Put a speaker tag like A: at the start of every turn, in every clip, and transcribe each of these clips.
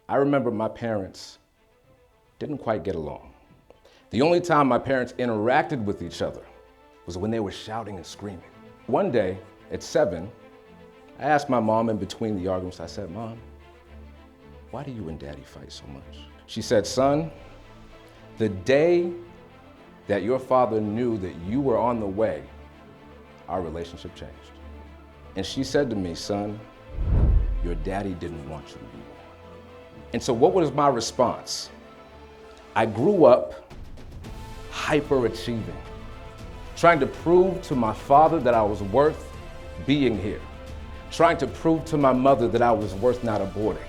A: I remember my parents didn't quite get along. The only time my parents interacted with each other was when they were shouting and screaming. One day at 7, I asked my mom in between the arguments, I said, "Mom, why do you and Daddy fight so much?" She said, "Son, the day that your father knew that you were on the way, our relationship changed." And she said to me, "Son, your daddy didn't want you to be born." And so what was my response? I grew up hyperachieving, trying to prove to my father that I was worth being here, trying to prove to my mother that I was worth not aborting.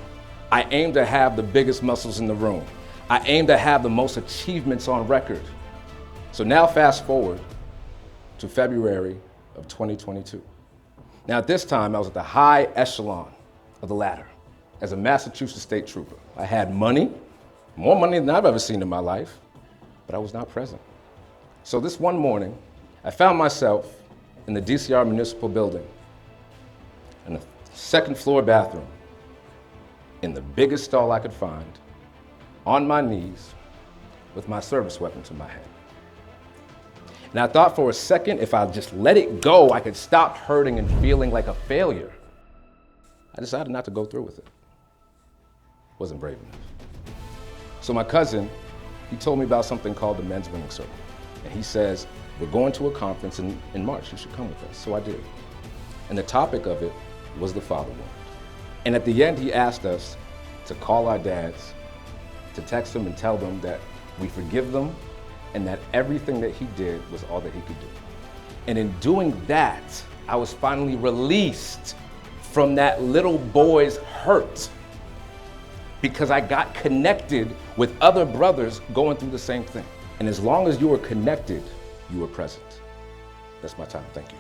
A: I aimed to have the biggest muscles in the room. I aimed to have the most achievements on record. So now fast forward to February of 2022. Now at this time, I was at the high echelon of the ladder as a Massachusetts state trooper. I had money, more money than I've ever seen in my life, but I was not present. So this one morning, I found myself in the DCR municipal building, in the second floor bathroom, in the biggest stall I could find, on my knees, with my service weapon to my head. And I thought for a second, if I just let it go, I could stop hurting and feeling like a failure. I decided not to go through with it. Wasn't brave enough. So my cousin, he told me about something called the Men's Winning Circle. And he says, "We're going to a conference in March, you should come with us." So I did. And the topic of it was the father wound. And at the end, he asked us to call our dads, to text them and tell them that we forgive them and that everything that he did was all that he could do. And in doing that, I was finally released from that little boy's hurt because I got connected with other brothers going through the same thing. And as long as you were connected, you were present. That's my time. Thank you.